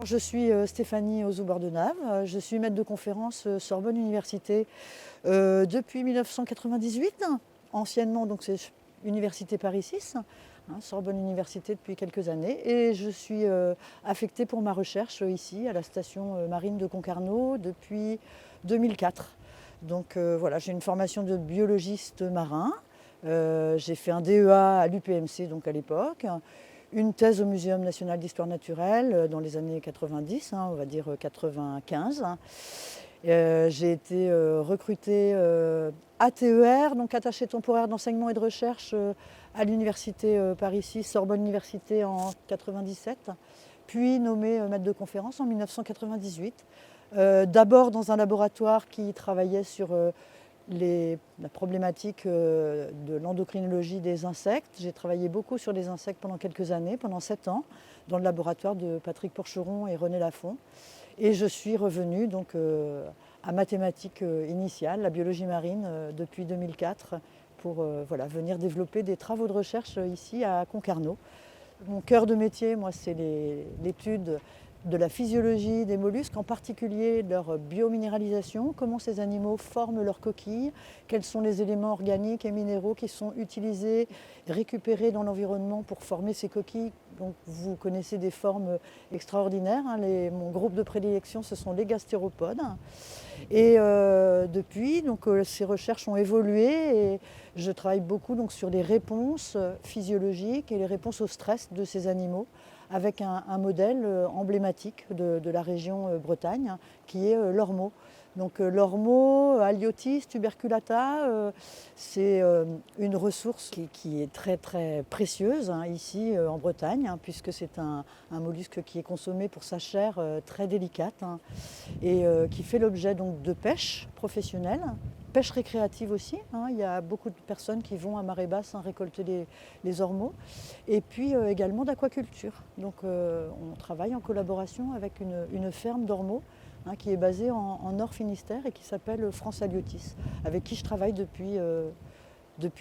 Je suis Stéphanie Auzou-Bordenave, je suis maître de conférence Sorbonne Université depuis 1998. Anciennement, donc c'est Université Paris 6, Sorbonne Université depuis quelques années. Et je suis affectée pour ma recherche ici à la station marine de Concarneau depuis 2004. Donc voilà, j'ai une formation de biologiste marin. J'ai fait un DEA à l'UPMC donc à l'époque, une thèse au Muséum national d'histoire naturelle dans les années 90, on va dire 95. J'ai été recrutée ATER, donc attachée temporaire d'enseignement et de recherche à l'université Paris 6, Sorbonne Université en 97, puis nommée maître de conférence en 1998. D'abord dans un laboratoire qui travaillait sur la problématique de l'endocrinologie des insectes. J'ai travaillé beaucoup sur les insectes pendant quelques années, pendant 7 ans, dans le laboratoire de Patrick Porcheron et René Lafont. Et je suis revenue donc, à mathématiques initiales, la biologie marine, depuis 2004, pour venir développer des travaux de recherche ici à Concarneau. Mon cœur de métier, moi, c'est l'étude de la physiologie des mollusques, en particulier leur biominéralisation, comment ces animaux forment leurs coquilles, quels sont les éléments organiques et minéraux qui sont utilisés, récupérés dans l'environnement pour former ces coquilles. Donc, vous connaissez des formes extraordinaires. Mon groupe de prédilection, ce sont les gastéropodes. Et depuis, ces recherches ont évolué et je travaille beaucoup donc, sur les réponses physiologiques et les réponses au stress de ces animaux, avec un modèle emblématique de la région Bretagne, qui est l'ormeau. Donc l'ormeau, Aliotis tuberculata, c'est une ressource qui est très très précieuse ici en Bretagne, puisque c'est un mollusque qui est consommé pour sa chair très délicate et qui fait l'objet donc de pêche professionnelle, pêche récréative aussi. Il y a beaucoup de personnes qui vont à marée basse récolter les ormeaux, et puis également d'aquaculture. Donc on travaille en collaboration avec une ferme d'ormeaux qui est basée en Nord Finistère et qui s'appelle France Aliotis, avec qui je travaille depuis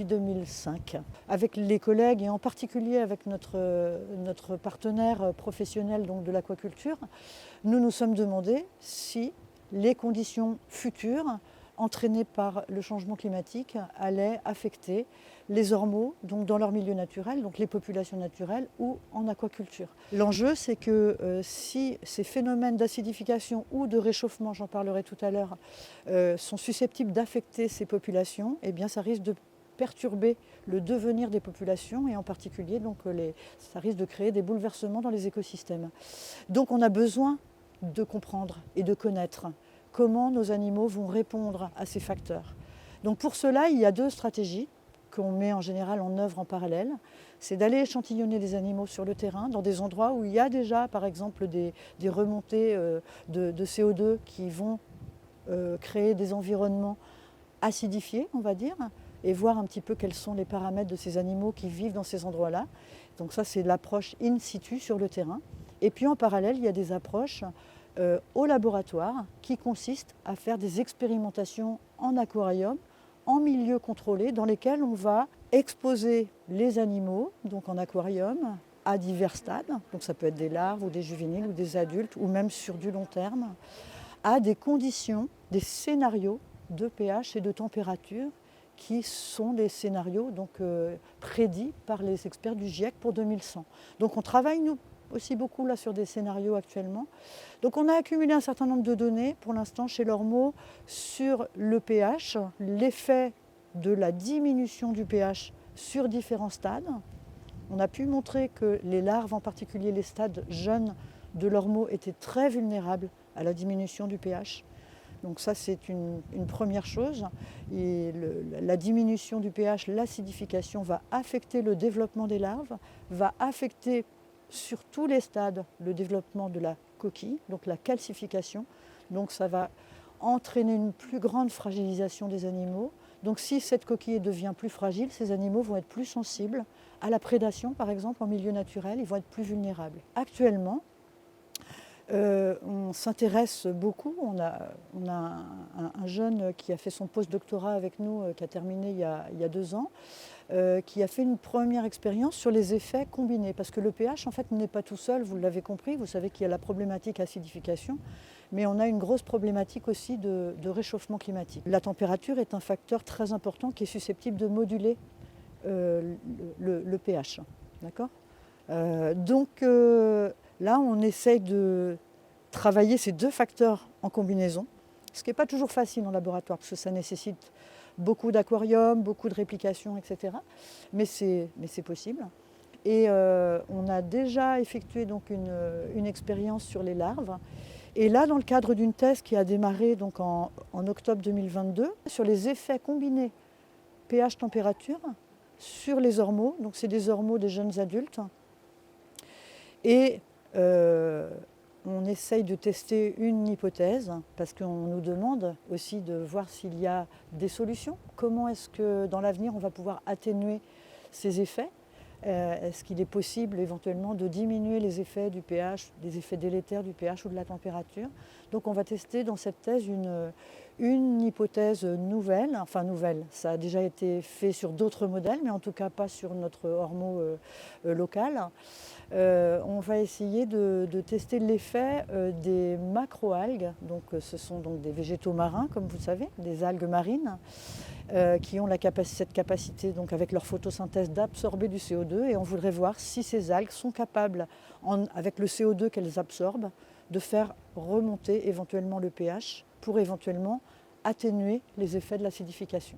2005. Avec les collègues et en particulier avec notre partenaire professionnel donc, de l'aquaculture, nous nous sommes demandé si les conditions futures entraînées par le changement climatique allaient affecter les ormeaux donc dans leur milieu naturel, donc les populations naturelles ou en aquaculture. L'enjeu, c'est que si ces phénomènes d'acidification ou de réchauffement, j'en parlerai tout à l'heure, sont susceptibles d'affecter ces populations, eh bien ça risque de perturber le devenir des populations et en particulier donc, ça risque de créer des bouleversements dans les écosystèmes. Donc on a besoin de comprendre et de connaître comment nos animaux vont répondre à ces facteurs. Donc pour cela, il y a 2 stratégies qu'on met en général en œuvre en parallèle. C'est d'aller échantillonner des animaux sur le terrain, dans des endroits où il y a déjà, par exemple, des remontées de CO2 qui vont créer des environnements acidifiés, on va dire, et voir un petit peu quels sont les paramètres de ces animaux qui vivent dans ces endroits-là. Donc ça, c'est l'approche in situ sur le terrain. Et puis en parallèle, il y a des approches au laboratoire qui consistent à faire des expérimentations en aquarium, en milieu contrôlé, dans lesquels on va exposer les animaux, donc en aquarium, à divers stades, donc ça peut être des larves ou des juvéniles ou des adultes, ou même sur du long terme, à des conditions, des scénarios de pH et de température qui sont des scénarios donc, prédits par les experts du GIEC pour 2100. Donc on travaille, nous, aussi beaucoup là sur des scénarios actuellement. Donc on a accumulé un certain nombre de données pour l'instant chez l'ormeau sur le pH, l'effet de la diminution du pH sur différents stades. On a pu montrer que les larves, en particulier les stades jeunes de l'ormeau, étaient très vulnérables à la diminution du pH. Donc ça, c'est une première chose. Et la diminution du pH, l'acidification va affecter le développement des larves, va affecter sur tous les stades le développement de la coquille, donc la calcification. Donc ça va entraîner une plus grande fragilisation des animaux. Donc si cette coquille devient plus fragile, ces animaux vont être plus sensibles à la prédation, par exemple, en milieu naturel, ils vont être plus vulnérables. Actuellement, on s'intéresse beaucoup. On a un jeune qui a fait son post-doctorat avec nous, qui a terminé il y a 2 ans, qui a fait une première expérience sur les effets combinés. Parce que le pH, en fait, n'est pas tout seul, vous l'avez compris, vous savez qu'il y a la problématique acidification, mais on a une grosse problématique aussi de réchauffement climatique. La température est un facteur très important qui est susceptible de moduler le pH. D'accord ? Là, on essaye de travailler ces deux facteurs en combinaison, ce qui n'est pas toujours facile en laboratoire, parce que ça nécessite beaucoup d'aquariums, beaucoup de réplications, etc. Mais c'est possible. Et on a déjà effectué donc une expérience sur les larves. Et là, dans le cadre d'une thèse qui a démarré donc en octobre 2022, sur les effets combinés pH-température sur les ormeaux, donc c'est des ormeaux des jeunes adultes. Et on essaye de tester une hypothèse, parce qu'on nous demande aussi de voir s'il y a des solutions. Comment est-ce que dans l'avenir on va pouvoir atténuer ces effets ? Est-ce qu'il est possible éventuellement de diminuer les effets du pH, des effets délétères du pH ou de la température ? Donc on va tester dans cette thèse une hypothèse nouvelle, enfin nouvelle, ça a déjà été fait sur d'autres modèles, mais en tout cas pas sur notre ormeau local. On va essayer de tester l'effet des macroalgues, donc ce sont donc des végétaux marins, comme vous le savez, des algues marines, qui ont cette capacité, donc avec leur photosynthèse, d'absorber du CO2, et on voudrait voir si ces algues sont capables, avec le CO2 qu'elles absorbent, de faire remonter éventuellement le pH pour éventuellement atténuer les effets de l'acidification.